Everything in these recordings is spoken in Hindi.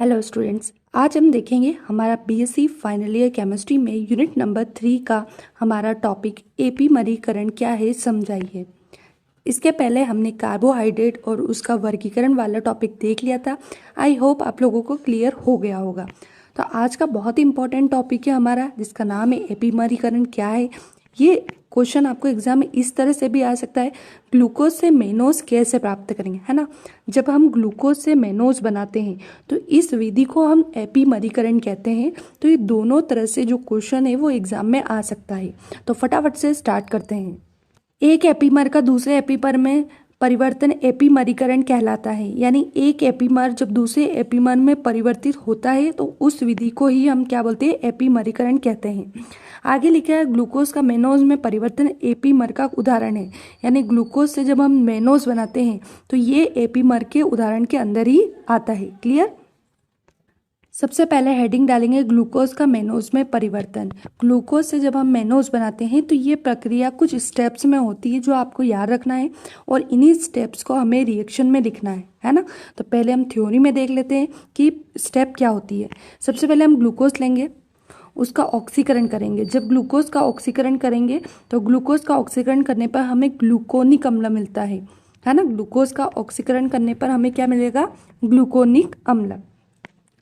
हेलो स्टूडेंट्स, आज हम देखेंगे हमारा बीएससी फाइनल ईयर केमिस्ट्री में यूनिट नंबर 3 का हमारा टॉपिक एपीमरीकरण क्या है समझाइए। इसके पहले हमने कार्बोहाइड्रेट और उसका वर्गीकरण वाला टॉपिक देख लिया था। आई होप आप लोगों को क्लियर हो गया होगा। तो आज का बहुत ही इंपॉर्टेंट टॉपिक है हमारा, जिसका नाम है एपीमरीकरण क्या है। ये क्वेश्चन आपको एग्जाम में इस तरह से भी आ सकता है, ग्लूकोज से मेनोज कैसे प्राप्त करेंगे, है ना। जब हम ग्लूकोज से मेनोज बनाते हैं तो इस विधि को हम एपीमरीकरण कहते हैं। तो ये दोनों तरह से जो क्वेश्चन है वो एग्जाम में आ सकता है। तो फटाफट से स्टार्ट करते हैं। एक एपीमर का दूसरे एपीमर में परिवर्तन एपीमरीकरण कहलाता है। यानी एक एपीमर जब दूसरे एपीमर में परिवर्तित होता है तो उस विधि को ही हम क्या बोलते हैं, एपीमरीकरण कहते हैं। आगे लिखा है ग्लूकोज का मेनोज में परिवर्तन एपीमर का उदाहरण है। यानी ग्लूकोज से जब हम मेनोज बनाते हैं तो ये एपीमर के उदाहरण के अंदर ही आता है। क्लियर। सबसे पहले हेडिंग डालेंगे ग्लूकोज का मेनोज में परिवर्तन। ग्लूकोज से जब हम मेनोज बनाते हैं तो ये प्रक्रिया कुछ स्टेप्स में होती है जो आपको याद रखना है, और इन्हीं स्टेप्स को हमें रिएक्शन में लिखना है ना। तो पहले हम थ्योरी में देख लेते हैं कि स्टेप क्या होती है। सबसे पहले हम ग्लूकोज लेंगे, उसका ऑक्सीकरण करेंगे। जब ग्लूकोज का ऑक्सीकरण करेंगे तो ग्लूकोज का ऑक्सीकरण करने पर हमें ग्लूकोनिक अम्ल मिलता है ना। ग्लूकोज का ऑक्सीकरण करने पर हमें क्या मिलेगा, ग्लूकोनिक अम्ल।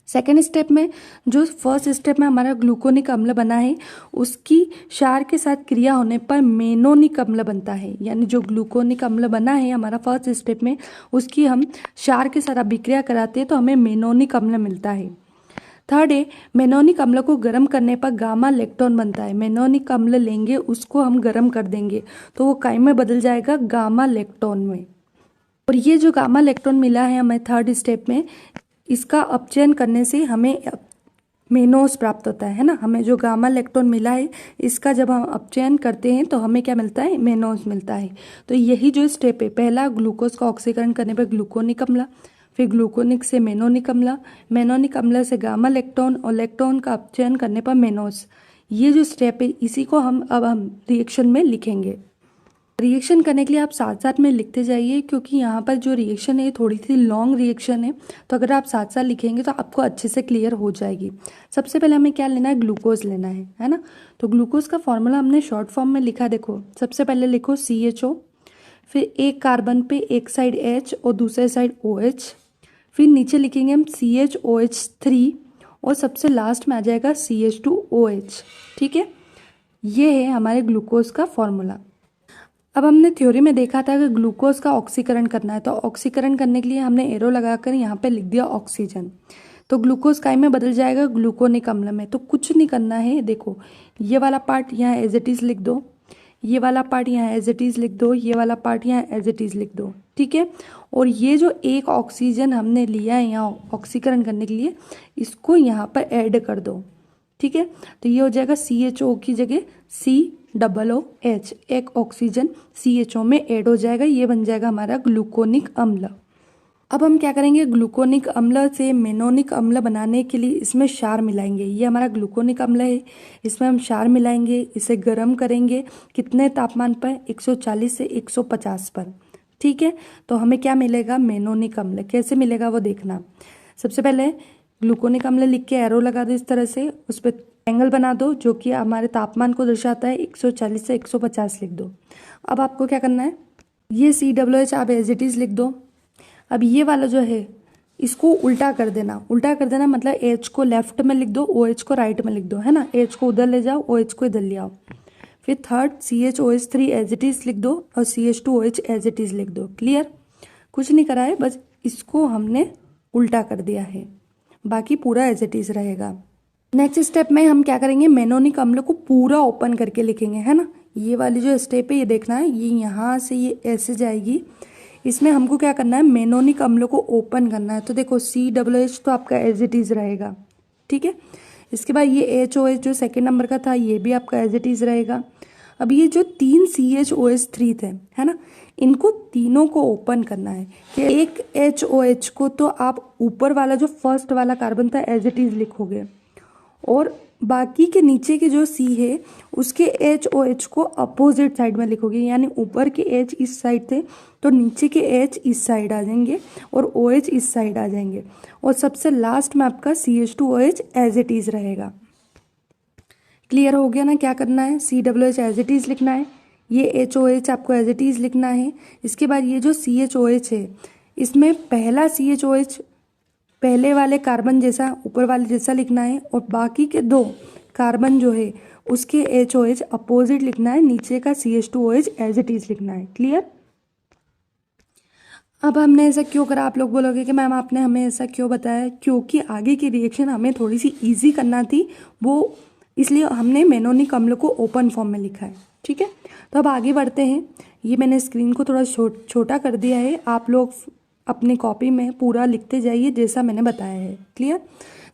सेकेंड स्टेप में, जो फर्स्ट स्टेप में हमारा ग्लूकोनिक अम्ल बना है उसकी क्षार के साथ क्रिया होने पर मेनोनिक अम्ल बनता है। यानी जो ग्लूकोनिक अम्ल बना है हमारा फर्स्ट स्टेप में, उसकी हम क्षार के साथ अभिक्रिया कराते हैं तो हमें मेनोनिक अम्ल मिलता है। थर्ड है, मेनोनिक अम्ल को गर्म करने पर गामा लेक्टोन बनता है। मेनोनिक अम्ल लेंगे, उसको हम गर्म कर देंगे तो वो काय में बदल जाएगा, गामा लेक्टोन में। और ये जो गामा लेक्टोन मिला है हमें थर्ड स्टेप में, इसका अपचयन करने से हमें मेनोज प्राप्त होता है ना। हमें जो गामा लेक्टोन मिला है इसका जब हम अपचयन करते हैं तो हमें क्या मिलता है, मेनोज मिलता है। तो यही जो स्टेप है, पहला ग्लूकोज का ऑक्सीकरण करने पर ग्लूकोनिक अम्ल, फिर ग्लूकोनिक से मेनोनिक अम्ल, मेनोनिक अम्ल से गामा लेक्टोन, और लेक्टोन का अपचयन करने पर मेनोज। ये जो स्टेप है इसी को हम रिएक्शन में लिखेंगे। रिएक्शन करने के लिए आप साथ साथ में लिखते जाइए, क्योंकि यहाँ पर जो रिएक्शन है थोड़ी सी लॉन्ग रिएक्शन है। तो अगर आप साथ साथ लिखेंगे तो आपको अच्छे से क्लियर हो जाएगी। सबसे पहले हमें क्या लेना है, ग्लूकोज लेना है ना। तो ग्लूकोज का फॉर्मूला हमने शॉर्ट फॉर्म में लिखा। देखो सबसे पहले लिखो CHO, फिर एक कार्बन पे एक साइड H और दूसरे साइड OH, फिर नीचे लिखेंगे हम CHOH3 और सबसे लास्ट में आ जाएगा CH2OH। ठीक है, ये है हमारे ग्लूकोज का फॉर्मूला। अब हमने थ्योरी में देखा था कि ग्लूकोज का ऑक्सीकरण करना है, तो ऑक्सीकरण करने के लिए हमने एरो लगाकर यहाँ पे लिख दिया ऑक्सीजन। तो ग्लूकोज काय में बदल जाएगा, ग्लूकोनिक अम्ल में। तो कुछ नहीं करना है, देखो ये वाला पार्ट यहाँ एज इट इज लिख दो, ये वाला पार्ट यहाँ एज इट इज लिख दो, ये वाला पार्ट यहाँ एज इट इज लिख दो। ठीक है, और ये जो एक ऑक्सीजन हमने लिया है यहाँ ऑक्सीकरण करने के लिए, इसको यहाँ पर ऐड कर दो। ठीक है, तो ये हो जाएगा CHO की जगह COOH, एक ऑक्सीजन CHO में ऐड हो जाएगा, ये बन जाएगा हमारा ग्लूकोनिक अम्ल। अब हम क्या करेंगे, ग्लूकोनिक अम्ल से मेनोनिक अम्ल बनाने के लिए इसमें क्षार मिलाएंगे। ये हमारा ग्लूकोनिक अम्ल है, इसमें हम क्षार मिलाएंगे, इसे गर्म करेंगे। कितने तापमान पर, 140 से 150 पर। ठीक है, तो हमें क्या मिलेगा, मेनोनिक अम्ल। कैसे मिलेगा वो देखना। सबसे पहले ग्लूकोनिक अम्ल लिख के एरो लगा दो इस तरह से, उस पर एंगल बना दो जो कि हमारे तापमान को दर्शाता है, 140 से 150 लिख दो। अब आपको क्या करना है, ये COOH आप एज इट इज लिख दो। अब ये वाला जो है इसको उल्टा कर देना। उल्टा कर देना मतलब H को लेफ्ट में लिख दो, OH को राइट में लिख दो, है ना। H को उधर ले जाओ, OH को इधर ले आओ। फिर third CHOH3 as it is लिख दो और CH2OH एज इट इज लिख दो। क्लियर, कुछ नहीं करा है, बस इसको हमने उल्टा कर दिया है, बाकी पूरा एज इट इज रहेगा। नेक्स्ट स्टेप में हम क्या करेंगे, मेनोनिक अम्ल को पूरा ओपन करके लिखेंगे, है ना। ये वाली जो स्टेप है ये देखना है, ये यहाँ से ये ऐसे जाएगी। इसमें हमको क्या करना है, मेनोनिक अम्ल को ओपन करना है। तो देखो COOH तो आपका एज इट इज रहेगा। ठीक है, इसके बाद ये HOH जो सेकेंड नंबर का था ये भी आपका एज इट इज रहेगा। अब ये जो 3 CHOH3 थे, है ना, इनको तीनों को ओपन करना है। कि एक HOH को तो आप ऊपर वाला जो फर्स्ट वाला कार्बन था एज इट इज लिखोगे, और बाकी के नीचे के जो सी है उसके एच ओ एच को अपोजिट साइड में लिखोगे, यानी ऊपर के एच इस साइड थे तो नीचे के एच इस साइड आ जाएंगे और ओ एच इस साइड आ जाएंगे, और सबसे लास्ट में आपका CH2OH एज इट इज़ रहेगा। क्लियर हो गया ना क्या करना है? COOH एज इट इज़ लिखना है, ये HOH आपको एज इट इज़ लिखना है। इसके बाद ये जो CHOH है इसमें पहला CHOH पहले वाले कार्बन जैसा ऊपर वाले जैसा लिखना है, और बाकी के दो कार्बन जो है उसके HOH अपोजिट लिखना है, नीचे का CH2OH एज इट इज़ लिखना है। क्लियर? अब हमने ऐसा क्यों करा? आप लोग बोलोगे कि मैम आपने हमें ऐसा क्यों बताया? क्योंकि आगे की रिएक्शन हमें थोड़ी सी ईजी करना थी, वो इसलिए हमने मेनोनिक अम्ल को ओपन फॉर्म में लिखा है। ठीक है, तो अब आगे बढ़ते हैं। ये मैंने स्क्रीन को थोड़ा छोटा कर दिया है, आप लोग अपनी कॉपी में पूरा लिखते जाइए जैसा मैंने बताया है। क्लियर?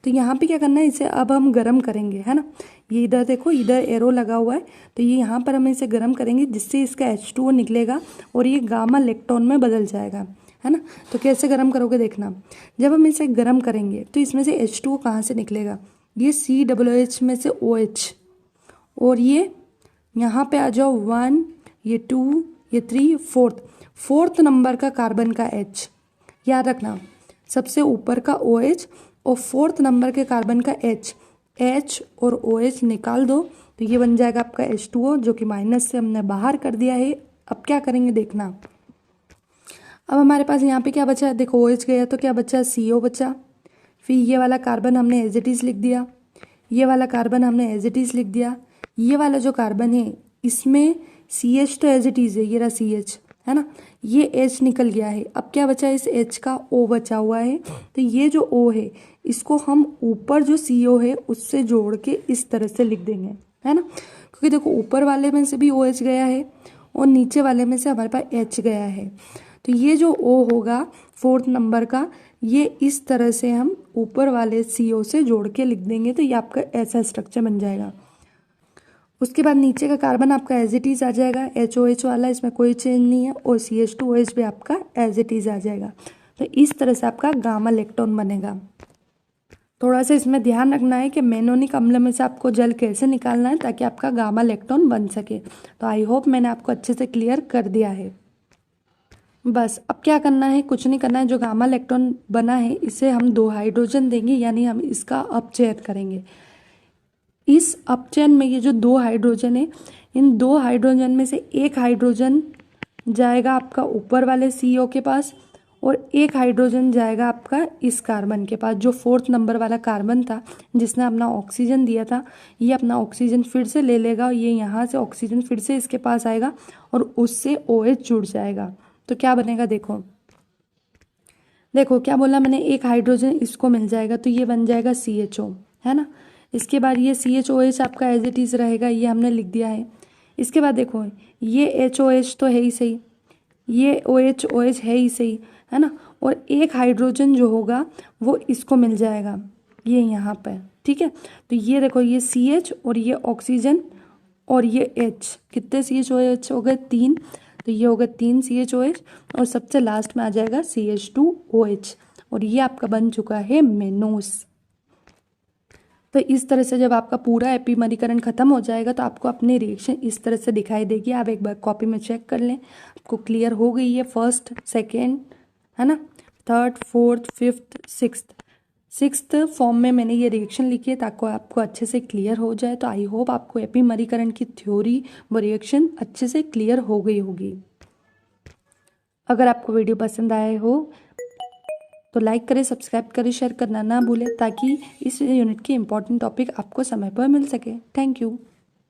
तो यहाँ पे क्या करना है, इसे अब हम गर्म करेंगे, है ना। ये इधर देखो, इधर एरो लगा हुआ है, तो ये यहाँ पर हम इसे गर्म करेंगे जिससे इसका H2O निकलेगा और ये गामा लेक्टोन में बदल जाएगा, है ना। तो कैसे गर्म करोगे देखना, जब हम इसे गर्म करेंगे तो इसमें से H2O कहाँ से निकलेगा, ये COOH में से OH, और ये यहाँ पे आ जाओ 1, ये 2, ये 3, फोर्थ नंबर का कार्बन का H, याद रखना सबसे ऊपर का OH और फोर्थ नंबर के कार्बन का H और OH निकाल दो तो ये बन जाएगा आपका H2O, जो कि माइनस से हमने बाहर कर दिया है। अब क्या करेंगे देखना, अब हमारे पास यहाँ पे क्या बचा है, देखो OH गया तो क्या बचा, CO बचा। फिर ये वाला कार्बन हमने एज इट इज़ लिख दिया, ये वाला कार्बन हमने एज इट इज़ लिख दिया। ये वाला जो कार्बन है इसमें CH तो एज इट इज़ है, ये रहा CH, है ना। ये H निकल गया है, अब क्या बचा है, इस H का O बचा हुआ है। तो ये जो O है इसको हम ऊपर जो CO है उससे जोड़ के इस तरह से लिख देंगे, है ना। क्योंकि देखो ऊपर वाले में से भी OH गया है और नीचे वाले में से हमारे पास H गया है, तो ये जो O होगा फोर्थ नंबर का, ये इस तरह से हम ऊपर वाले CO से जोड़ के लिख देंगे, तो ये आपका ऐसा स्ट्रक्चर बन जाएगा। उसके बाद नीचे का कार्बन आपका एज इट इज़ आ जाएगा, HOH वाला, इसमें कोई चेंज नहीं है, और CH2OH भी आपका एज इट इज़ आ जाएगा। तो इस तरह से आपका गामा लेक्टोन बनेगा। थोड़ा सा इसमें ध्यान रखना है कि मेनोनिक अम्ल में से आपको जल कैसे निकालना है ताकि आपका गामा लेक्टोन बन सके। तो आई होप मैंने आपको अच्छे से क्लियर कर दिया है। बस अब क्या करना है, कुछ नहीं करना है। जो गामा लेक्टोन बना है इसे हम 2 हाइड्रोजन देंगे, यानी हम इसका अपचयन करेंगे। इस अपचयन में ये जो 2 हाइड्रोजन है, इन 2 हाइड्रोजन में से एक हाइड्रोजन जाएगा आपका ऊपर वाले CO के पास और एक हाइड्रोजन जाएगा आपका इस कार्बन के पास, जो फोर्थ नंबर वाला कार्बन था जिसने अपना ऑक्सीजन दिया था। ये अपना ऑक्सीजन फिर से ले लेगा, ये यहाँ से ऑक्सीजन फिर से इसके पास आएगा और उससे OH जुड़ जाएगा। तो क्या बनेगा देखो, देखो क्या बोला मैंने, एक हाइड्रोजन इसको मिल जाएगा तो ये बन जाएगा CHO, है ना। इसके बाद ये CHOH आपका एज इट इज़ रहेगा, ये हमने लिख दिया है। इसके बाद देखो ये HOH तो है ही सही, ये OH है ही सही, है ना, और एक हाइड्रोजन जो होगा वो इसको मिल जाएगा, ये यहाँ पर। ठीक है, तो ये देखो ये CH और ये ऑक्सीजन और ये H, कितने CHOH हो गए, 3, तो ये होगा 3 CHOH और सबसे लास्ट में आ जाएगा CH2OH, और ये आपका बन चुका है मेनोस। तो इस तरह से जब आपका पूरा एपीमरीकरण खत्म हो जाएगा तो आपको अपनी रिएक्शन इस तरह से दिखाई देगी। आप एक बार कॉपी में चेक कर लें, आपको क्लियर हो गई है। फर्स्ट, सेकेंड, है ना, third, fourth, fifth, sixth form में मैंने ये रिएक्शन लिखी है ताकि आपको अच्छे से क्लियर हो जाए। तो आई होप आपको एपीमरीकरण की थ्योरी व रिएक्शन अच्छे से क्लियर हो गई होगी। अगर आपको वीडियो पसंद आए हो तो लाइक करें, सब्सक्राइब करें, शेयर करना ना भूलें ताकि इस यूनिट के इम्पोर्टेंट टॉपिक आपको समय पर मिल सके। Thank you.